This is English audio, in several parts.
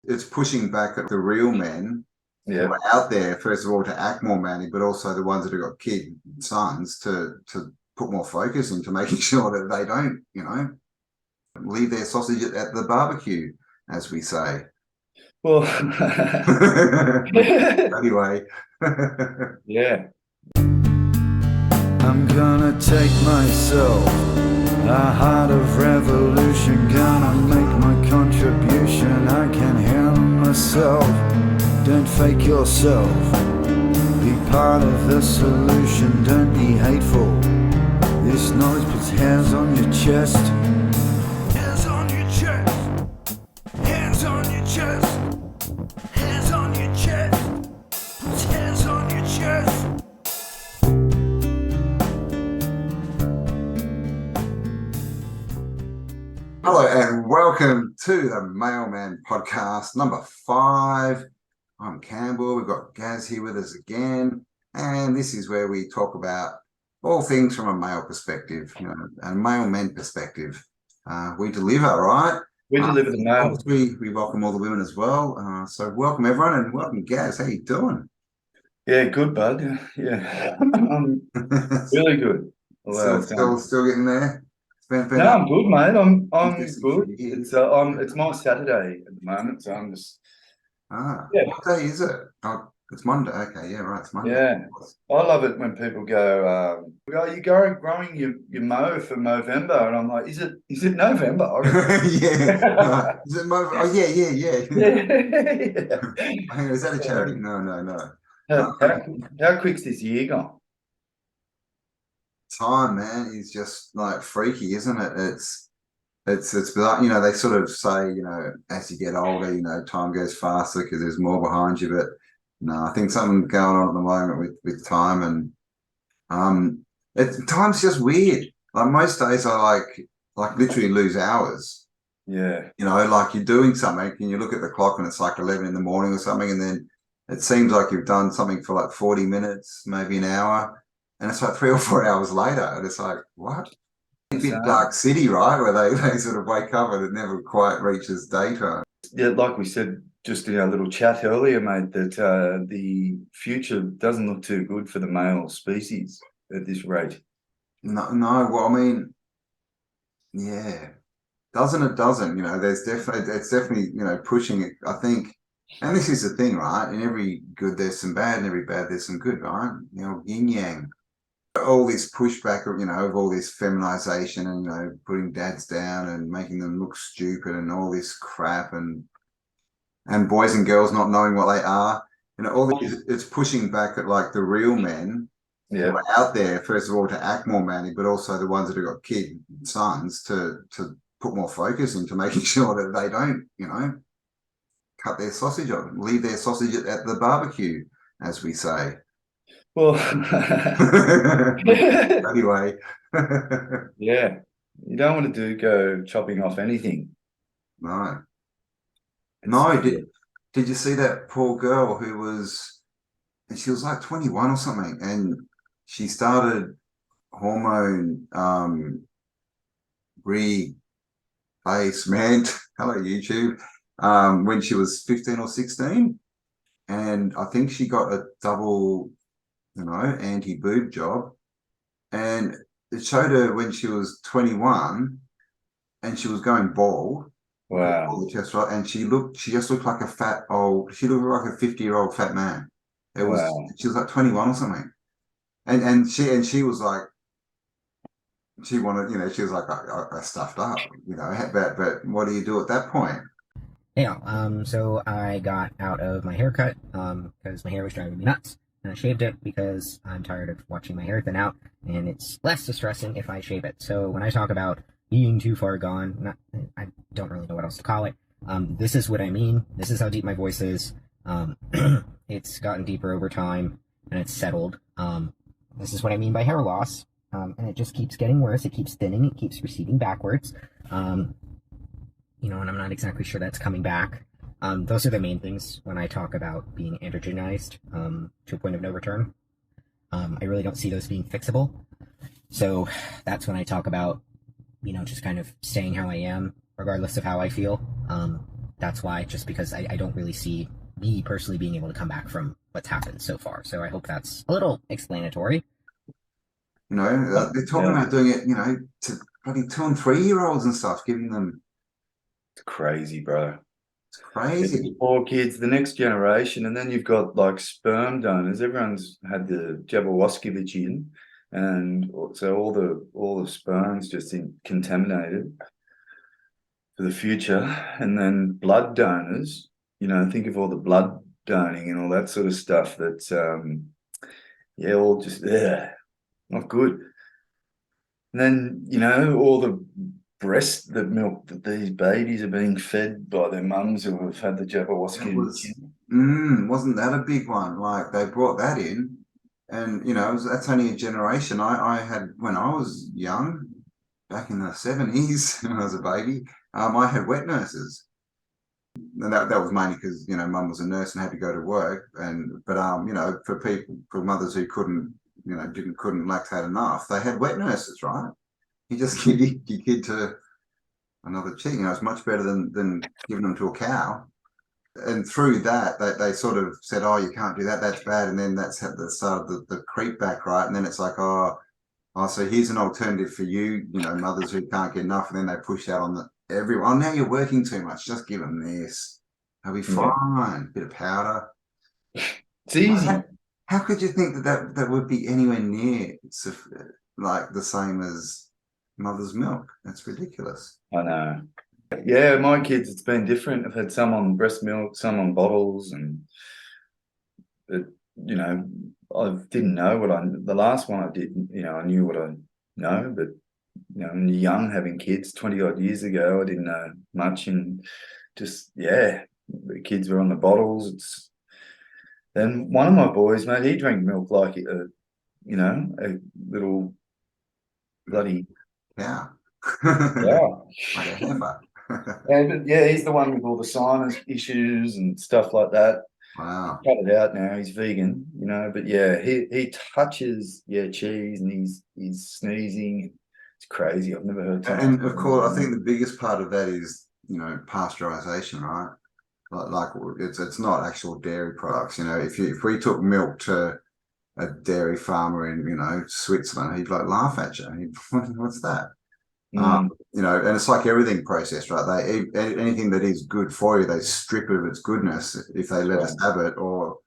It's pushing back at the real men who Yeah. are out there, first of all, to act more manly, but also the ones that have got kids, sons, to put more focus into making sure that they don't, leave their sausage at the barbecue, as we say. Well, Anyway. yeah. I'm gonna take myself a heart of revolution, gonna make my contribution. I can handle myself. Don't fake yourself, be part of the solution. Don't be hateful. This knowledge puts hands on your chest. Hands on your chest. Hands on your chest. Hands on your chest. Put hands on your chest. Hello and welcome to the Mailman Podcast number 5. I'm Campbell. We've got Gaz here with us again, and this is where we talk about all things from a male perspective, a mailman perspective. We deliver, right? We deliver the mail. We welcome all the women as well. So welcome everyone, and welcome Gaz. How you doing? Yeah, good, bud. Yeah. Really good. Still getting there. No, I'm good, mate. I'm good. It's It's my Saturday at the moment, so I'm just yeah. What day is it? Oh, it's Monday. Okay, yeah, right. It's Monday. Yeah. I love it when people go, you growing your mow for November, and I'm like, is it November? Yeah. Is it oh yeah. Yeah. Hang on, is that a charity? No. How quick's this year gone? Time, man, is just like freaky, isn't it? It's like, they sort of say, as you get older, time goes faster because there's more behind you. But no, I think something's going on at the moment with time, and time's just weird. Like most days, I like literally lose hours. Yeah. Like you're doing something and you look at the clock and it's like 11 in the morning or something, and then it seems like you've done something for like 40 minutes, maybe an hour. And it's like 3 or 4 hours later, and it's like, what? A bit dark city, right? Where they sort of wake up and it never quite reaches daytime. Yeah, like we said just in our little chat earlier, mate, that the future doesn't look too good for the male species at this rate. No. Well, I mean, yeah, doesn't it? Doesn't There's definitely pushing it. I think, and this is the thing, right? In every good, there's some bad, and every bad, there's some good, right? Yin yang. All this pushback of all this feminization and putting dads down and making them look stupid and all this crap, and boys and girls not knowing what they are, all this, it's pushing back at like the real men who are out there, first of all, to act more manly, but also the ones that have got kids, sons, to put more focus into making sure that they don't cut their sausage off, leave their sausage at the barbecue, as we say. Well, anyway. Yeah, you don't want to go chopping off anything. No. Did you see that poor girl she was like 21 or something, and she started hormone replacement, hello YouTube, when she was 15 or 16, and I think she got a double anti-boob job, and it showed her when she was 21 and she was going bald. Wow. And she just looked like a 50-year-old fat man. She was like 21 or something. And she was like, she wanted, she was like, I stuffed up, but what do you do at that point? Yeah, so I got out of my haircut, because my hair was driving me nuts. And I shaved it because I'm tired of watching my hair thin out, and it's less distressing if I shave it. So when I talk about being too far gone, I don't really know what else to call it. This is what I mean. This is how deep my voice is. It's gotten deeper over time, and it's settled. This is what I mean by hair loss. And it just keeps getting worse. It keeps thinning. It keeps receding backwards. And I'm not exactly sure that's coming back. Those are the main things when I talk about being androgenized to a point of no return. I really don't see those being fixable. So that's when I talk about, just kind of staying how I am, regardless of how I feel. that's why, just because I don't really see me personally being able to come back from what's happened so far. So I hope that's a little explanatory. You know, they're talking about doing it, you know, to bloody 2 and 3-year-olds and stuff, giving them. It's crazy, bro. It's crazy. Poor kids, the next generation, and then you've got like sperm donors. Everyone's had the Jabberwockivich in, and so all the sperm's just contaminated for the future. And then blood donors, you know, think of all the blood donating and all that sort of stuff. That's yeah, all just not good. And then, you know, all the breast milk that these babies are being fed by their mums who have had the Jabberwockivich. Wasn't that a big one? Like they brought that in, and you know, that's only a generation. I had when I was young, back in the 70s, when I was a baby, I had wet nurses. And that was mainly because, you know, mum was a nurse and had to go to work. But you know, for mothers who couldn't lactate enough, they had wet nurses, right? You just give your kid to another chick, you know, it's much better than giving them to a cow. And through that, they sort of said, oh, you can't do that, that's bad. And then that's how the start of the creep back, right? And then it's like, oh, so here's an alternative for you, you know, mothers who can't get enough. And then they push out on everyone. Oh, now you're working too much, just give them this. They'll be fine. Bit of powder. It's easy. How could you think that would be anywhere near like the same as mother's milk? That's ridiculous. I know. Yeah, my kids, it's been different. I've had some on breast milk, some on bottles, and it, you know, I didn't know the last one I did, you know, I knew what I know, but you know, when you're young, having kids 20 odd years ago, I didn't know much, and just the kids were on the bottles. Then one of my boys, mate, he drank milk like a little bloody like a heifer. And he's the one with all the sinus issues and stuff like that. Wow. He's cut it out now. He's vegan, you know. But yeah, he touches cheese and he's sneezing. It's crazy. I've never heard. And of course, I think the biggest part of that is, you know, pasteurization, right? Like it's not actual dairy products. You know, if we took milk to a dairy farmer in, you know, Switzerland, he'd like laugh at you. What's that? You know, and it's like everything processed, right? Anything that is good for you, they strip it of its goodness if they let us have it, or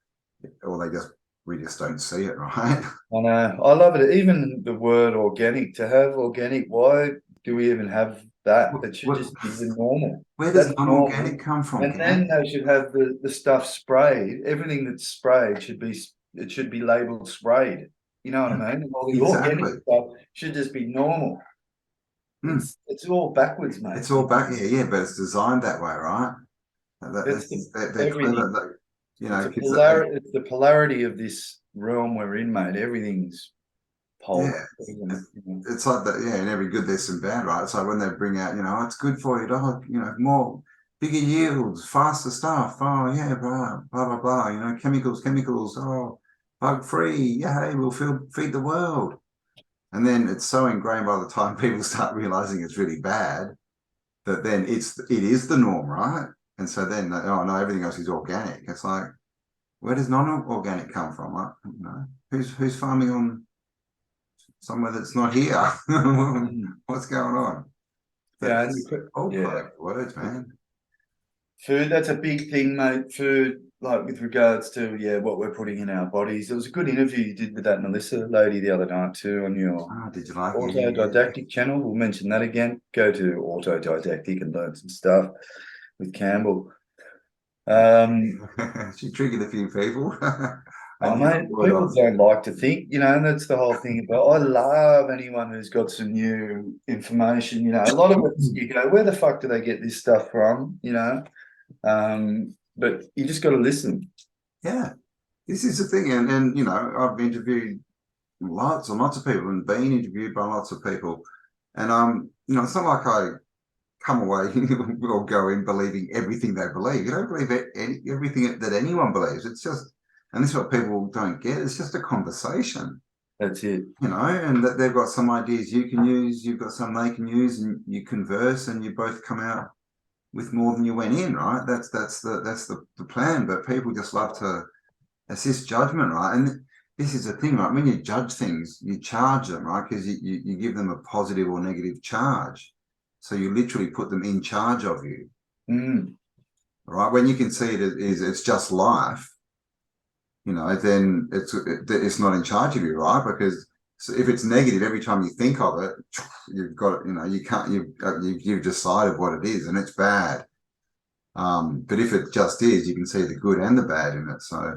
we just don't see it, right? I know. I love it. Even the word organic, to have organic, why do we even have that? That should just be the normal. Where does non-organic come from? And then they should have the stuff sprayed. Everything that's sprayed should be labeled sprayed. You know what I mean? All the organic stuff should just be normal. It's all backwards, mate. It's all back, but it's designed that way, right? They're clever, you know. It's the polarity of this realm we're in, mate. Everything's polar. Yeah, it's like that. Yeah, in every good there's some bad, right? So when they bring out, you know, it's good for you, dog. You know, more bigger yields, faster stuff. Oh yeah, blah blah blah blah. You know, chemicals. Oh, bug free. Yeah, hey, we'll feed the world. And then it's so ingrained by the time people start realizing it's really bad that then it is the norm, right? And so then, oh no, everything else is organic. It's like, where does non-organic come from? Like, you know, who's farming on somewhere that's not here? What's going on? Words, man. Food, that's a big thing, mate. Food, like with regards to what we're putting in our bodies. There was a good interview you did with that Melissa lady the other night too on your did you like Autodidactic channel. We'll mention that again. Go to Autodidactic and learn some stuff with Cambell. She triggered a few people. Mate, people don't like to think, you know, and that's the whole thing about. I love anyone who's got some new information. You know, a lot of it you go, where the fuck do they get this stuff from? You know. But you just got to listen. Yeah, this is the thing, and you know, I've interviewed lots and lots of people, and been interviewed by lots of people, and you know, it's not like I come away or go in believing everything they believe. You don't believe everything that anyone believes. It's just, and this is what people don't get. It's just a conversation. That's it. You know, and that they've got some ideas you can use, you've got some they can use, and you converse, and you both come out with more than you went in, right? That's the plan. But people just love to assist judgment, right? And this is the thing, right? When you judge things, you charge them, right? Because you give them a positive or negative charge. So you literally put them in charge of you. Right? When you can see it as it's just life, then it's not in charge of you, right? Because if it's negative, every time you think of it, you've got, you've decided what it is, and it's bad. But if it just is, you can see the good and the bad in it. So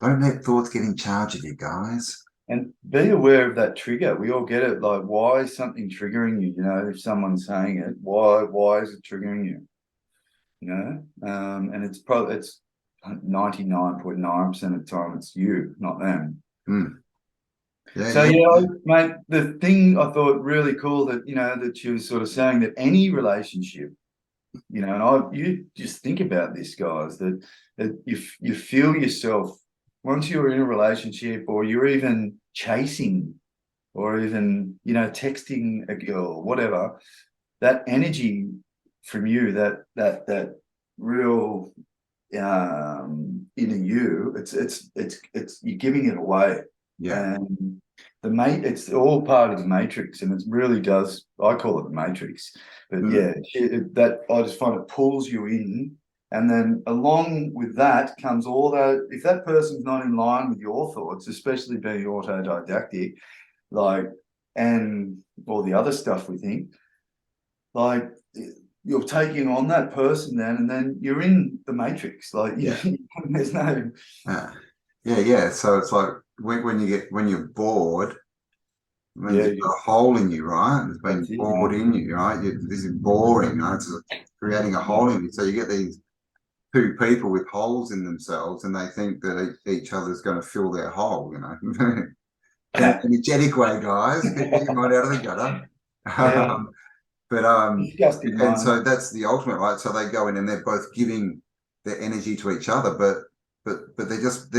don't let thoughts get in charge of you, guys. And be aware of that trigger. We all get it. Like, why is something triggering you? If someone's saying it, why is it triggering you? And it's 99.9% of the time it's you, not them. Yeah, So mate, the thing I thought really cool that that you were sort of saying that any relationship, and you just think about this, guys, that you feel yourself once you're in a relationship, or you're even chasing, or even texting a girl, whatever, that energy from you, that real inner you, it's you're giving it away. Yeah. And it's all part of the matrix, and it really does. I call it the matrix, but that I just find it pulls you in, and then along with that comes all that. If that person's not in line with your thoughts, especially being autodidactic, and all the other stuff we think, you're taking on that person then, and then you're in the matrix. There's no. Yeah. So it's like when you're bored, when there's a hole in you, right? There's been bored in you, right? This is boring, right? It's creating a hole in you. So you get these two people with holes in themselves, and they think that each other's going to fill their hole, in an energetic way, guys. Get your mind out of the gutter. And so that's the ultimate, right? So they go in and they're both giving their energy to each other, but they're just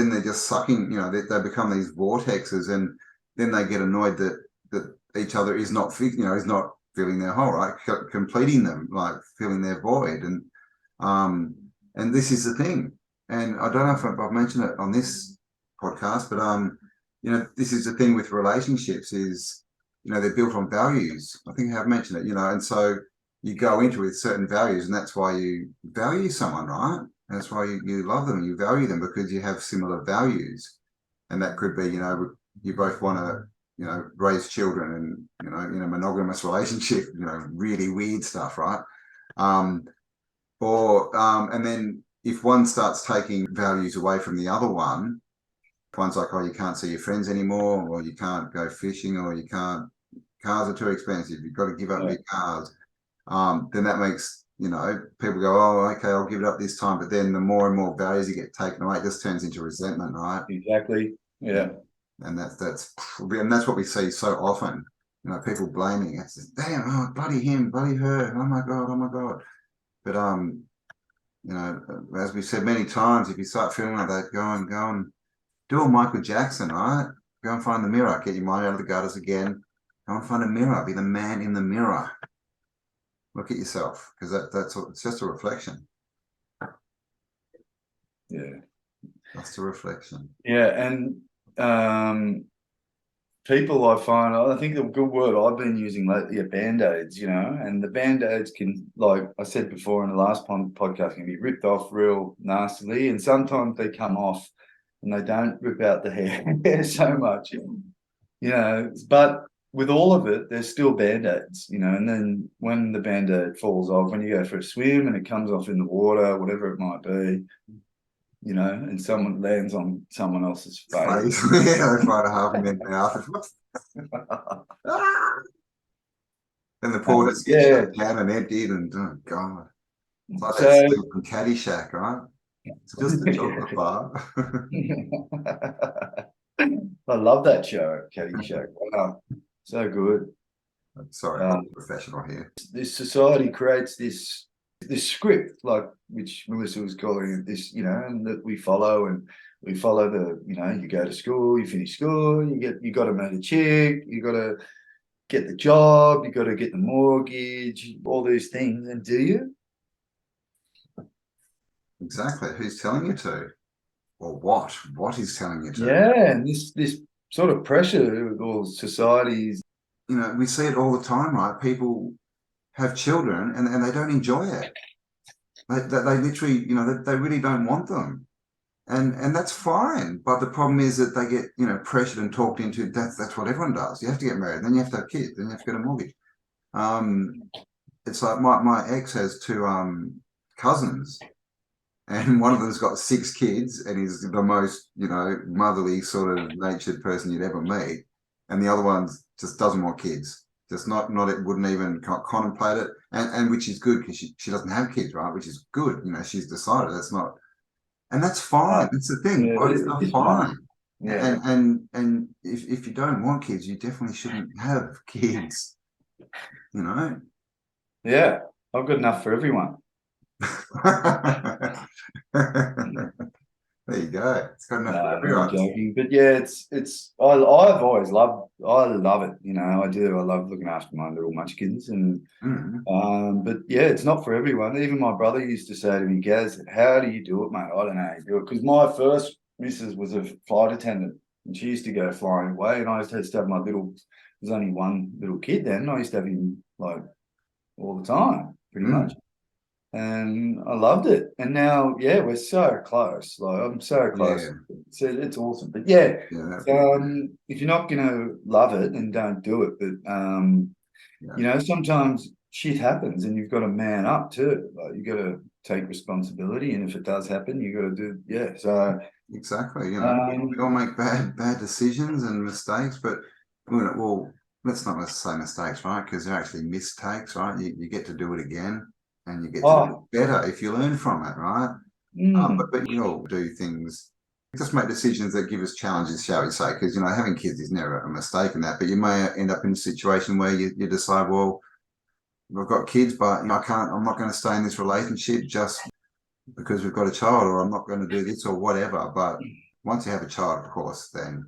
sucking, they become these vortexes, and then they get annoyed that each other is not is not filling their hole, right? Completing them, like filling their void. And this is the thing. And I don't know if I've mentioned it on this podcast, but this is the thing with relationships is, they're built on values. I think I've mentioned it, and so you go into it with certain values, and that's why you value someone, right? And that's why you love them and you value them, because you have similar values. And that could be, you both want to, raise children, and, in a monogamous relationship, really weird stuff, right? And then if one starts taking values away from the other one, one's like, oh, you can't see your friends anymore, or you can't go fishing, or you can't, cars are too expensive, you've got to give up your cars. Then that makes, people go, oh, okay, I'll give it up this time. But then the more and more values you get taken away, it just turns into resentment, right? Exactly. Yeah. And that's what we see so often. People blaming. It's just, damn, oh, bloody him, bloody her. Oh my God. But as we've said many times, if you start feeling like that, go and do a Michael Jackson, right? Go and find the mirror. Get your mind out of the gutters again. Go and find a mirror. Be the man in the mirror. Look at yourself, because it's just a reflection. Yeah. That's a reflection. Yeah, and people, I think the good word I've been using lately are band-aids, and the band-aids can, like I said before in the last podcast, can be ripped off real nastily, and sometimes they come off and they don't rip out the hair so much, but with all of it, there's still band-aids, and then when the band-aid falls off, when you go for a swim and it comes off in the water, whatever it might be, and someone lands on someone else's face. Yeah, I find a half in their mouth. And the poor just gets shut down and emptied, and oh God. It's like that scene from Caddyshack, right? It's just a chocolate bar. I love that show, Caddyshack. Wow, so good. Sorry, I'm professional here. This society creates this script, like, which Melissa was calling it, this, and that we follow the, you go to school, you finish school, you got to meet a chick, you got to get the job, you got to get the mortgage, all these things. And do you? exactly. Who's telling you to, or what is telling you to? Yeah, and this sort of pressure or society's. You know, we see it all the time, right? People have children and they don't enjoy it. They literally, you know, they really don't want them. And that's fine. But the problem is that they get, you know, pressured and talked into that's what everyone does. You have to get married, then you have to have kids, then you have to get a mortgage. It's like my ex has two cousins, and one of them's got 6 kids and he's the most, you know, motherly sort of natured person you'd ever meet. And the other one just doesn't want kids. Just not it wouldn't even contemplate it. And which is good because she doesn't have kids, right? Which is good. You know, she's decided that's not, and that's fine. That's the thing. Yeah, Bodies are fine. Yeah. And if you don't want kids, you definitely shouldn't have kids. You know. Yeah, I've got enough for everyone. There you go. It's got enough No, for I'm everyone. joking, but yeah, I've always loved. I love it. You know, I do. I love looking after my little munchkins, and but yeah, it's not for everyone. Even my brother used to say to me, "Gaz, how do you do it, mate? I don't know how you do it." Because my first missus was a flight attendant, and she used to go flying away, and I used to have my little. There's only one little kid then. I used to have him like all the time, pretty much. And I loved it. And now, yeah, we're so close. Like I'm so close. Yeah. It's awesome. But yeah, Yeah. if you're not gonna love it, then don't do it. But Yeah. you know, sometimes shit happens and you've got to man up too. Like you gotta take responsibility. And if it does happen, you gotta do so Exactly. You know, we all make bad decisions and mistakes, but well, let's not say mistakes, right? Because they're actually mistakes, right? You get to do it again. And you get to do it better if you learn from it, right? But we all do things, just make decisions that give us challenges, shall we say? Because, you know, having kids is never a mistake in that, but you may end up in a situation where you decide, well, I've got kids, but you know, I'm not going to stay in this relationship just because we've got a child, or I'm not going to do this or whatever. But once you have a child, of course, then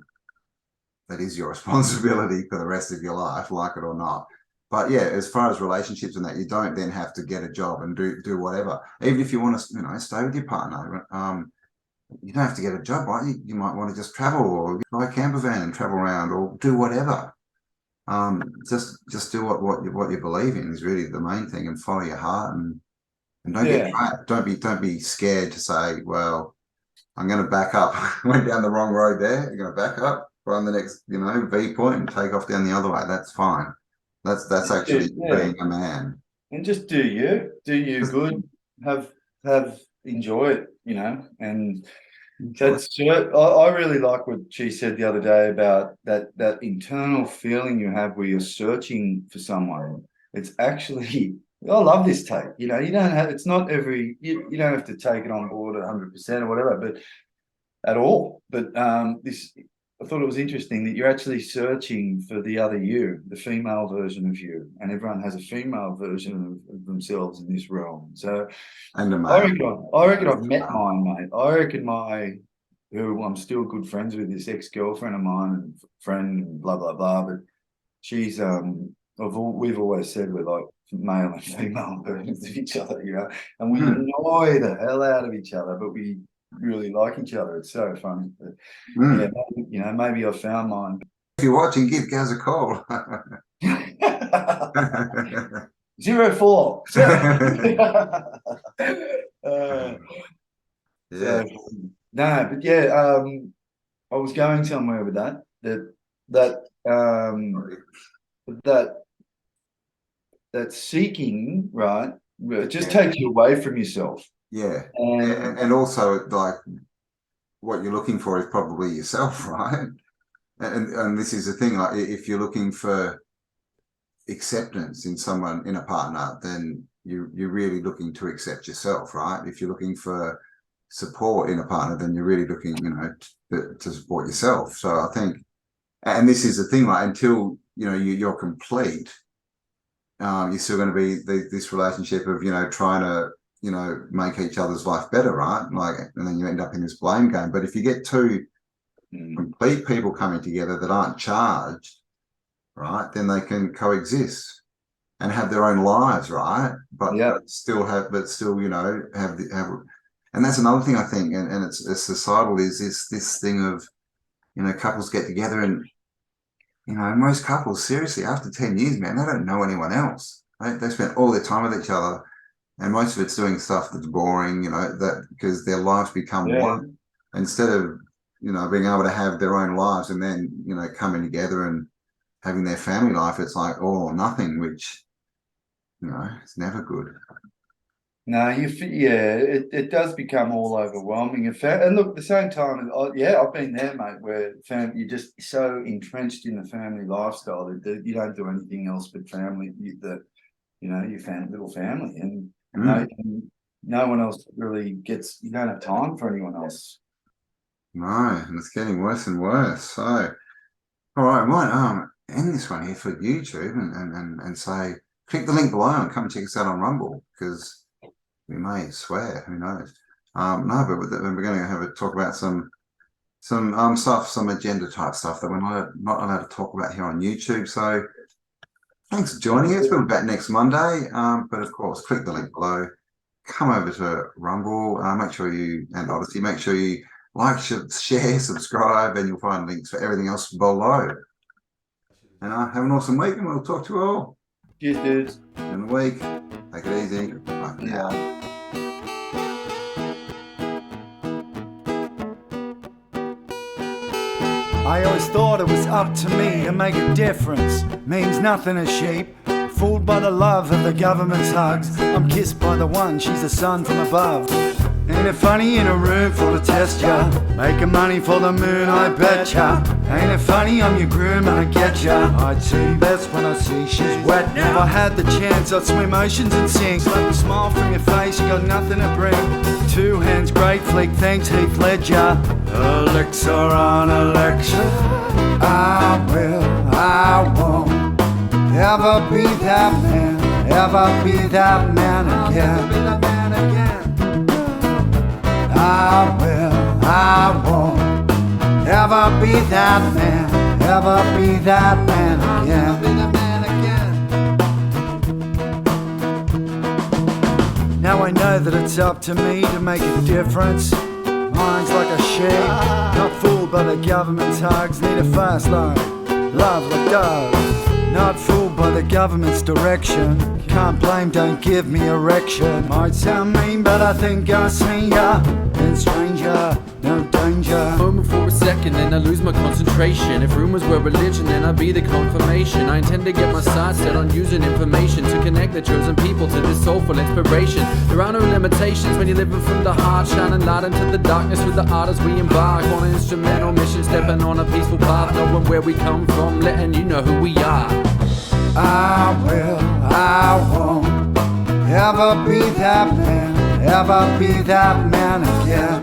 that is your responsibility for the rest of your life, like it or not. But yeah, as far as relationships and that, you don't then have to get a job and do whatever. Even if you want to, you know, stay with your partner, you don't have to get a job, right? You might want to just travel or buy a camper van and travel around or do whatever. Just do what you believe in is really the main thing, and follow your heart and don't get trapped. Don't be scared to say, well, I'm going to back up. Went down the wrong road there. You're going to back up, run the next, you know, V point and take off down the other way. That's fine. That's actually being a man. And just do you good, have enjoy it, you know, and that's I really like what she said the other day about that internal feeling you have where you're searching for someone. It's actually I love this take. You know, you don't have it's not every you don't have to take it on board 100% or whatever, but at all. But this I thought it was interesting that you're actually searching for the other you, the female version of you, and everyone has a female version of themselves in this realm. So And a I man. reckon I've met mine, mate. I reckon who I'm still good friends with, this ex-girlfriend of mine and friend and blah blah blah. But she's we've always said we're like male and female versions of each other, you know, and we annoy the hell out of each other, but we really like each other. It's so funny. But yeah, you know, maybe I found mine. If you're watching, give Gaz a call. 04. Yeah. No, but yeah, I was going somewhere with that seeking, right? It just takes you away from yourself. Yeah. And also like what you're looking for is probably yourself, right? And this is the thing, like if you're looking for acceptance in someone, in a partner, then you're really looking to accept yourself, right? If you're looking for support in a partner, then you're really looking, you know, to support yourself. So I think, and this is the thing, like until you know you're complete, you're still going to be this relationship of, you know, trying to, you know, make each other's life better, right? Like, and then you end up in this blame game. But if you get two complete people coming together that aren't charged, right, then they can coexist and have their own lives, right? But still, you know, have and that's another thing I think, and it's societal, is this thing of, you know, couples get together and, you know, most couples, seriously, after 10 years, man, they don't know anyone else. They spend all their time with each other, and most of it's doing stuff that's boring, you know, that because their lives become one instead of, you know, being able to have their own lives and then, you know, coming together and having their family life. It's like all or nothing, which, you know, it's never good. No, it does become all overwhelming. And look, at the same time, I've been there, mate, where you're just so entrenched in the family lifestyle that you don't do anything else but family. You know, your little family, and no one else really gets. You don't have time for anyone else. No, and it's getting worse and worse. So, all right, I might end this one here for YouTube and say, click the link below and come and check us out on Rumble, because we may swear, who knows? No, but we're going to have a talk about some stuff, some agenda type stuff that we're not allowed to talk about here on YouTube. So thanks for joining us. We'll be back next Monday. But of course, click the link below. Come over to Rumble. Make sure you, and Odyssey, make sure you like, share, subscribe, and you'll find links for everything else below. And have an awesome week, and we'll talk to you all. Cheers, dudes. In the week. Take it easy. Bye for now. I always thought it was up to me to make a difference. Means nothing to sheep. Fooled by the love of the government's hugs. I'm kissed by the one, she's the sun from above. Ain't it funny in a room full of test ya? Making money for the moon, I betcha. Ain't it funny I'm your groom and I get ya? I'd see best when I see she's wet. If I had the chance, I'd swim oceans and sing. Slap a smile from your face, you got nothing to bring. Two hands, great flick, thanks Heath Ledger. Elixir on election. I will, I won't ever be that man, ever be that man again. I will, I won't ever be that man, ever be that man again. Now I know that it's up to me to make a difference. Mine's like a sheep, not fooled by the government's hugs. Need a fast life, love like doves. Not fooled by the government's direction. Can't blame, don't give me erection. Might sound mean, but I think I see ya. And stranger, no danger. Moment for a second, then I lose my concentration. If rumors were religion, then I'd be the confirmation. I intend to get my sights set on using information to connect the chosen people to this soulful inspiration. There are no limitations when you're living from the heart, shining light into the darkness with the art as we embark on an instrumental mission, stepping on a peaceful path, knowing where we come from, letting you know who we are. I will, I won't ever be that man, ever be that man again.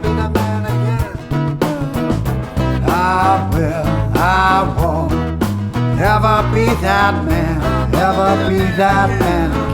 I will, I won't ever be that man, ever be that man again.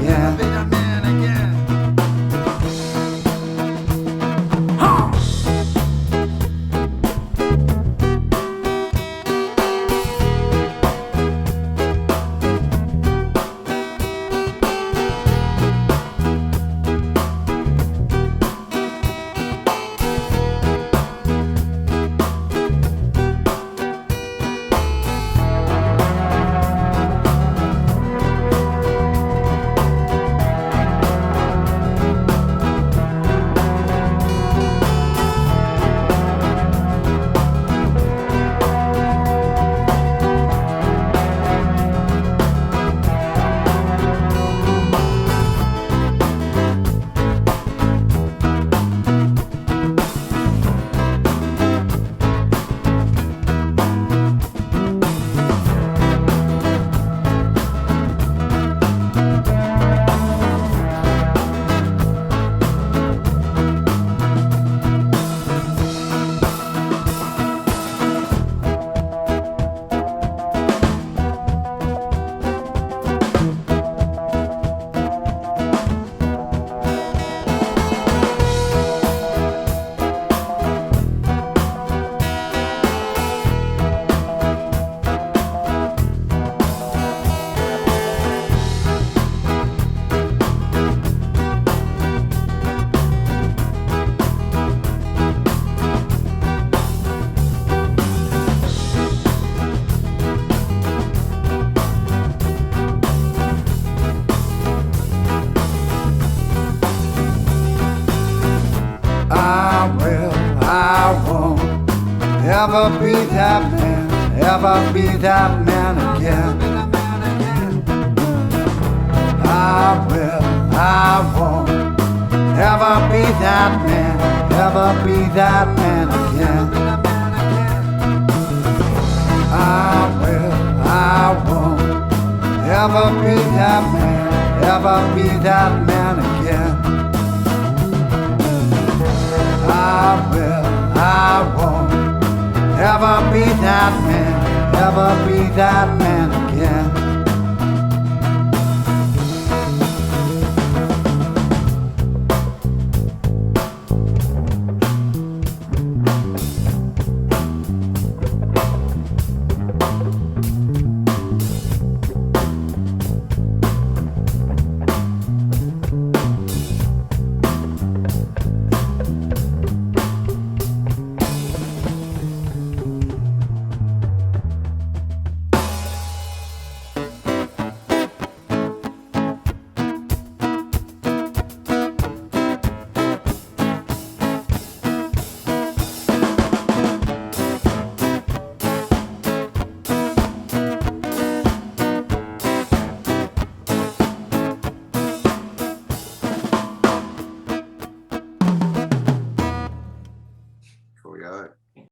won't ever be that man, ever be that man again. I won't ever be that man, ever be that man again. I won't ever be that man, ever be that man again. I won't ever be that man, ever be that man